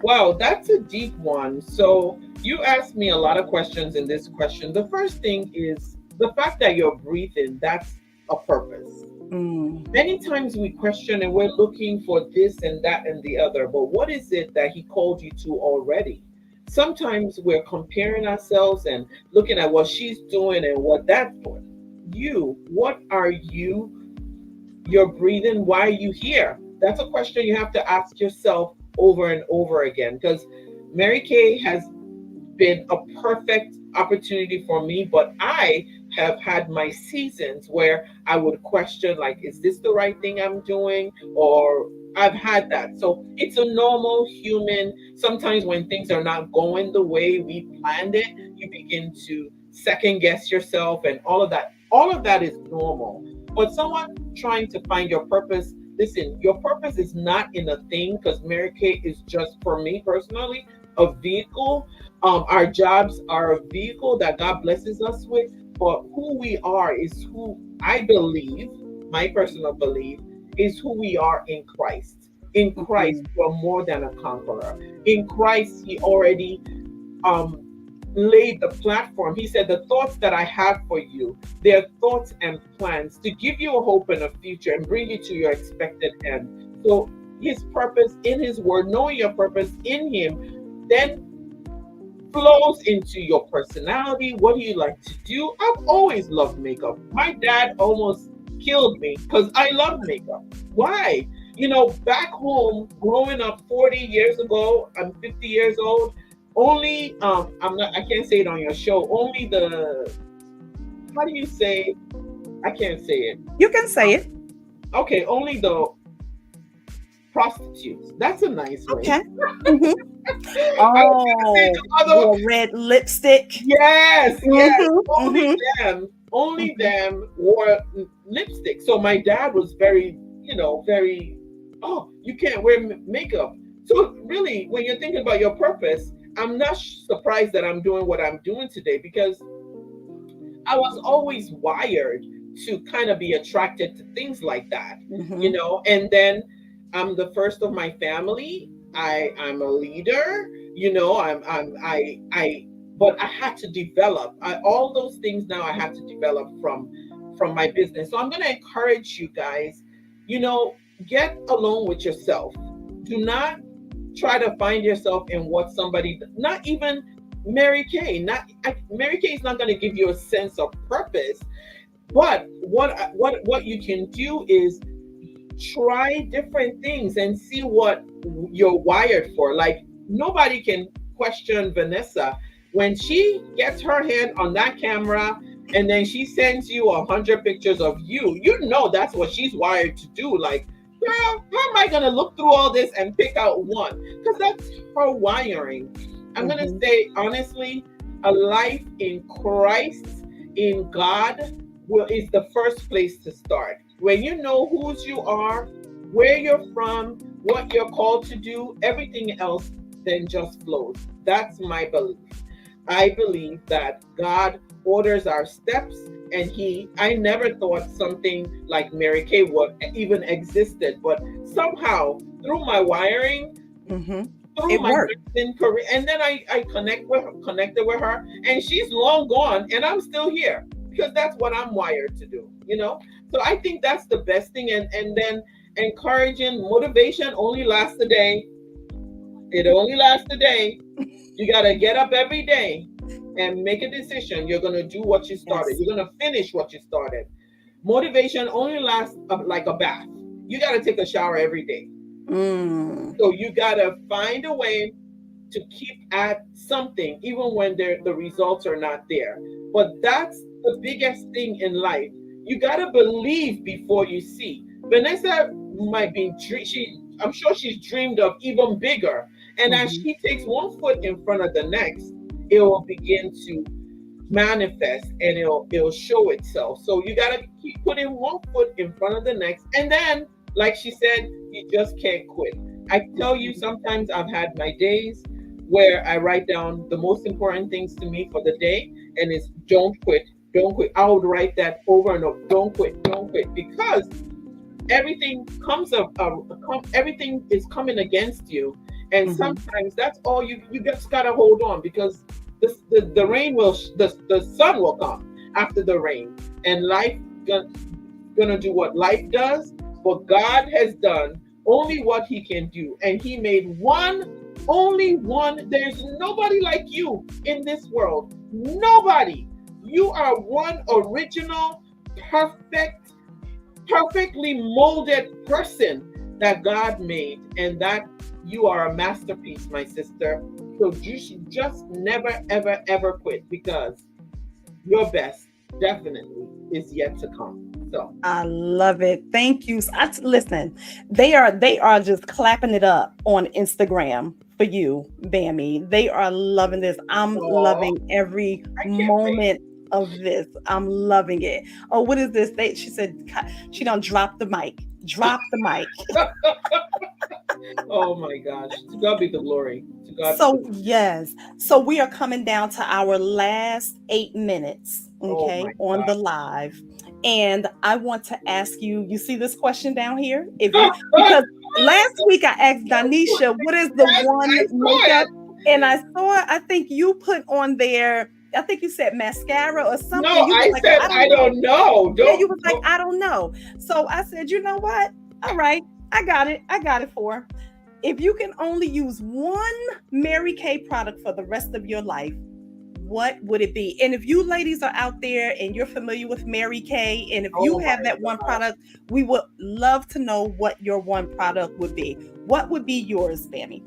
Wow, that's a deep one. So you asked me a lot of questions in this question. The first thing is the fact that you're breathing, that's a purpose. Many times we question and we're looking for this and that and the other, but what is it that he called you to already? Sometimes we're comparing ourselves and looking at what she's doing and what that's doing. What are you? You're breathing. Why are you here? That's a question you have to ask yourself over and over again, because Mary Kay has been a perfect opportunity for me, but I have had my seasons where I would question, like, is this the right thing I'm doing? Or I've had that. So it's a normal human. Sometimes when things are not going the way we planned it, you begin to second guess yourself and all of that. All of that is normal. But someone trying to find your purpose, listen, your purpose is not in a thing, because Mary Kay is just, for me personally, a vehicle. Our jobs are a vehicle that God blesses us with, but who we are is who I believe, my personal belief, is who we are in Christ. In Christ, we're more than a conqueror. In Christ, he already laid the platform. He said, the thoughts that I have for you, they're thoughts and plans to give you a hope and a future and bring you to your expected end. So his purpose in his word, knowing your purpose in him, then flows into your personality. What do you like to do? I've always loved makeup. My dad almost killed me because I love makeup. Why? Back home, growing up 40 years ago, I'm 50 years old. Only, I can't say it on your show. Only how do you say? I can't say it. You can say it. Okay, only the prostitutes. That's a nice way. Okay. Oh, the red lipstick. Yes, yes. Only them wore lipstick. So my dad was very, you can't wear makeup. So really, when you're thinking about your purpose, I'm not surprised that I'm doing what I'm doing today, because I was always wired to kind of be attracted to things like that, and then I'm the first of my family. I'm a leader, but I had to develop all those things. Now I have to develop from my business. So I'm going to encourage you guys, get alone with yourself. Do not try to find yourself in what somebody, not even Mary Kay. Mary Kay is not going to give you a sense of purpose. But what you can do is try different things and see what you're wired for. Like, nobody can question Vanessa when she gets her hand on that camera and then she sends you 100 pictures of you. That's what she's wired to do. Like, girl, how am I gonna look through all this and pick out one? Because that's her wiring. I'm gonna say honestly, a life in Christ, in God, is the first place to start. When you know whose you are, where you're from, what you're called to do, everything else then just flows. That's my belief. I believe that God orders our steps, and I never thought something like Mary Kay would even existed, but somehow through my wiring, Mm-hmm. through It my worked. LinkedIn career, and then I connected with her, and she's long gone, and I'm still here because that's what I'm wired to do, you know. So I think that's the best thing, and then encouraging motivation only lasts a day. It only lasts a day. You gotta get up every day and make a decision. You're gonna do what you started. Yes. You're gonna finish what you started. Motivation only lasts like a bath. You gotta take a shower every day. Mm. So you gotta find a way to keep at something, even when the results are not there. But that's the biggest thing in life. You gotta believe before you see. Vanessa might be I'm sure she's dreamed of even bigger. And as Mm-hmm. she takes one foot in front of the next, it will begin to manifest, and it'll show itself. So you gotta keep putting one foot in front of the next, and then, like she said, you just can't quit. I tell you, sometimes I've had my days where I write down the most important things to me for the day, and it's don't quit, don't quit. I would write that over and over, don't quit, because everything everything is coming against you, and Mm-hmm. sometimes that's all you just gotta hold on, because the rain will the sun will come after the rain, and life gonna, gonna do what life does. But God has done only what he can do, and he made only one. There's nobody like you in this world, nobody. You are one original, perfect, perfectly molded person that God made, and that you are a masterpiece, my sister. So you should just never, ever, ever quit, because your best definitely is yet to come. So, I love it. Thank you. Listen, they are just clapping it up on Instagram for you, Bammy. They are loving this. I'm oh, loving every I can't wait. moment of this. I'm loving it. Oh, what is this? She said she don't drop the mic. Drop the mic. Oh my gosh. To God be the glory. To God be the So glory. yes. So we are coming down to our last 8 minutes, Oh okay, my on the live. And I want to ask you, you see this question down here? If you, God. because last week I asked Danisha, what is the Yes, one I saw makeup? it. And I think you put on there, I think you said mascara or something. No, You was I like, said I I don't know. don't know. Yeah, you was like, Don't. I don't know. So I said, you know what? All right, I got it. I got it for her. If you can only use one Mary Kay product for the rest of your life, what would it be? And if you ladies are out there and you're familiar with Mary Kay, and if you Oh have my that one God. product, we would love to know what your one product would be. What would be yours, Bammy?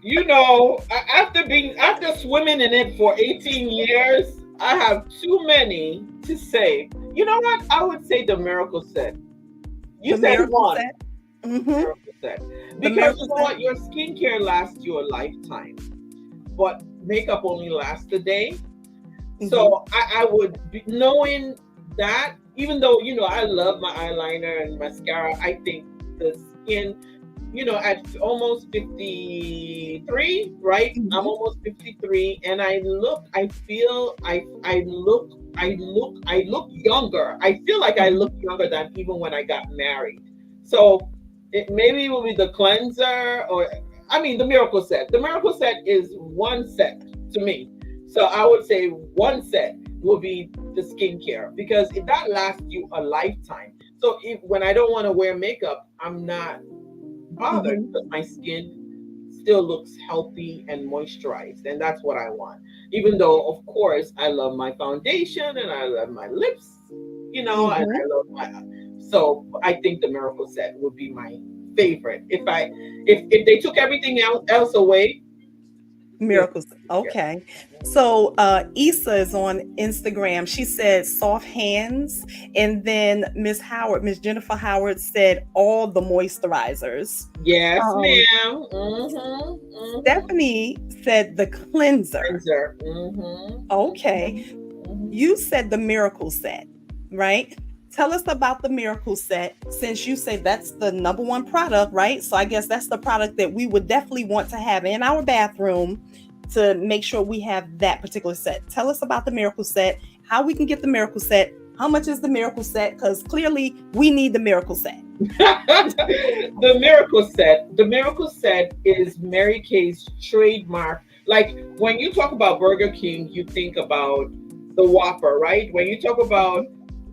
You know, after swimming in it for 18 years, I have too many to say. You know what? I would say the miracle set. You The said miracle one. set. Mm-hmm. Miracle set. The Because you miracle know set. what? Your skincare lasts you a lifetime, but makeup only lasts a day. Mm-hmm. So I would be knowing that, even though, I love my eyeliner and mascara, I think the skin, at almost 53, right? I'm Mm-hmm. almost 53, and I feel, I look younger. I feel like I Mm-hmm. look younger than even when I got married. So maybe it will be the cleanser, or, I mean, the miracle set. The miracle set is one set to me. So I would say one set will be the skincare, because that lasts you a lifetime. So when I don't want to wear makeup, I'm not bothered, Mm-hmm. because my skin still looks healthy and moisturized, and that's what I want. Even though, of course, I love my foundation and I love my lips, and Mm-hmm. I love my. So I think the miracle set would be my favorite. If they took everything else away, it'll Miracles. be skincare. Okay. So Issa is on Instagram. She said soft hands. And then Miss Jennifer Howard said all the moisturizers. Yes, Um, ma'am. Mm-hmm. Mm-hmm. Stephanie said the cleanser. Cleanser. Mm-hmm. Okay. Mm-hmm. Mm-hmm. You said the miracle set, right? Tell us about the Miracle Set, since you say that's the number one product, right? So I guess that's the product that we would definitely want to have in our bathroom to make sure we have that particular set. Tell us about the Miracle Set, how we can get the Miracle Set, how much is the Miracle Set? Because clearly we need the Miracle Set. The Miracle Set is Mary Kay's trademark. Like when you talk about Burger King, you think about the Whopper, right? When you talk about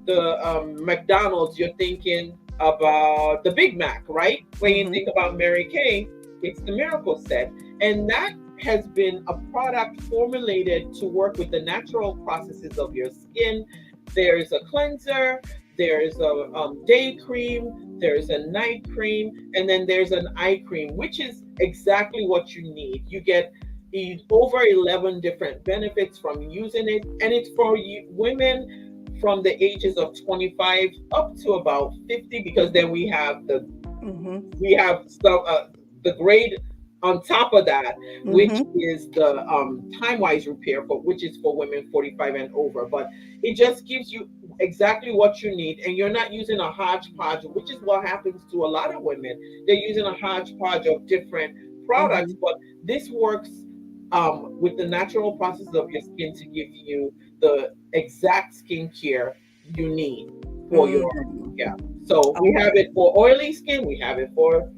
the McDonald's, you're thinking about the Big Mac, right? When you think about Mary Kay, it's the Miracle Set. And that has been a product formulated to work with the natural processes of your skin. There's a cleanser, there's a day cream, there's a night cream, and then there's an eye cream, which is exactly what you need. You get over 11 different benefits from using it, and it's for women from the ages of 25 up to about 50, because then we have the the grade on top of that, which is the time-wise repair, which is for women 45 and over. But it just gives you exactly what you need, and you're not using a hodgepodge, which is what happens to a lot of women. They're using a hodgepodge of different products, but this works with the natural process of your skin to give you the exact skincare you need for your So we have it for oily skin, we have it for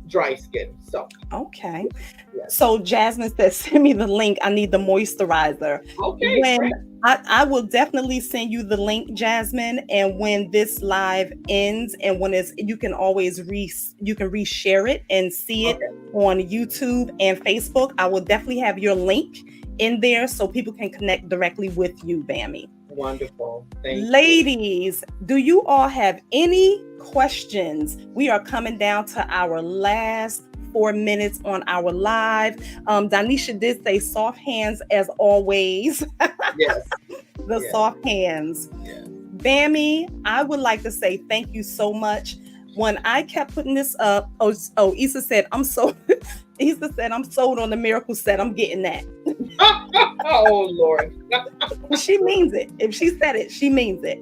dry skin. So okay. Yes. So Jasmine says, send me the link. I need the moisturizer. Okay. When I will definitely send you the link, Jasmine. And when this live ends, and when you can always reshare it and see it on YouTube and Facebook. I will definitely have your link in there so people can connect directly with you, Bamy. Wonderful. Thank you. Ladies, do you all have any questions? We are coming down to our last 4 minutes on our live. Danisha did say soft hands as always. Yes. Soft hands. Yes. Bamy, I would like to say thank you so much. When I kept putting this up, Issa said, Issa said, I'm sold on the Miracle Set. I'm getting that. Oh, Lord. She means it. If she said it, she means it.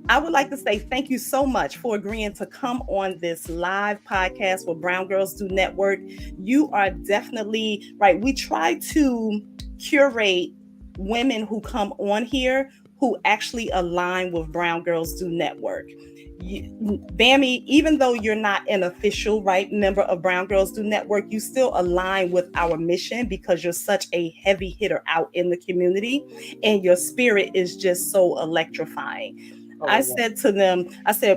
I would like to say thank you so much for agreeing to come on this live podcast with Brown Girls Do Network. You are definitely right. We try to curate women who come on here who actually align with Brown Girls Do Network. Bamy, even though you're not an official member of Brown Girls Do Network, you still align with our mission because you're such a heavy hitter out in the community, and your spirit is just so electrifying. I said to them,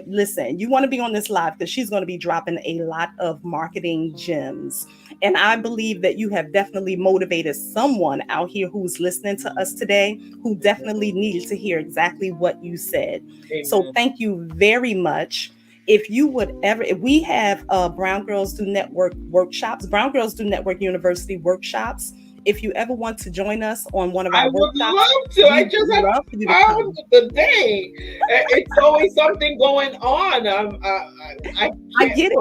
listen, you want to be on this live because she's going to be dropping a lot of marketing gems. And I believe that you have definitely motivated someone out here who's listening to us today who definitely needed to hear exactly what you said. Amen. So thank you very much. If we have Brown Girls Do Network workshops, Brown Girls Do Network University workshops. If you ever want to join us on one of our workshops, I would love to. I just haven't found the day. It's always something going on. I get it.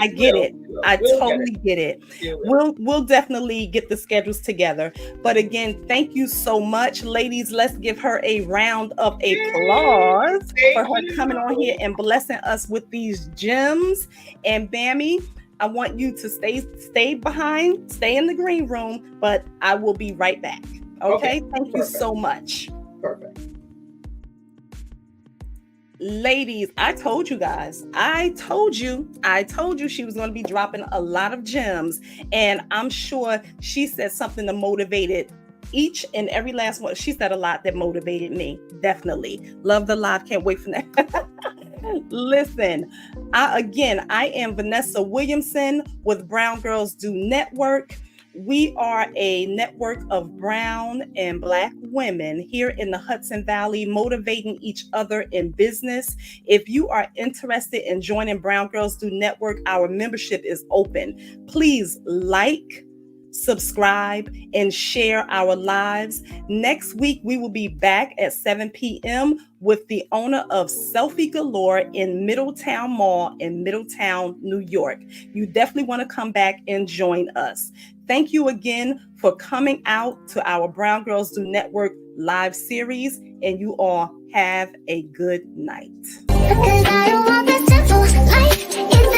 I get it. I totally get it. We'll definitely get the schedules together. But again, thank you so much, ladies. Let's give her a round of applause for her coming on here and blessing us with these gems. And Bamy, I want you to stay behind, stay in the green room, but I will be right back. Okay? Thank you so much. Perfect. Ladies, I told you guys. I told you she was going to be dropping a lot of gems, and I'm sure she said something that motivated each and every last one. She said a lot that motivated me. Definitely. Love the live. Can't wait for that. Listen, I am Vanessa Williamson with Brown Girls Do Network. We are a network of brown and Black women here in the Hudson Valley, motivating each other in business. If you are interested in joining Brown Girls Do Network, our membership is open. Please subscribe, and share our lives. Next week, we will be back at 7 p.m. with the owner of Selfie Galore in Middletown Mall in Middletown, New York. You definitely want to come back and join us. Thank you again for coming out to our Brown Girls Do Network live series. And you all have a good night. Because I don't want this simple life.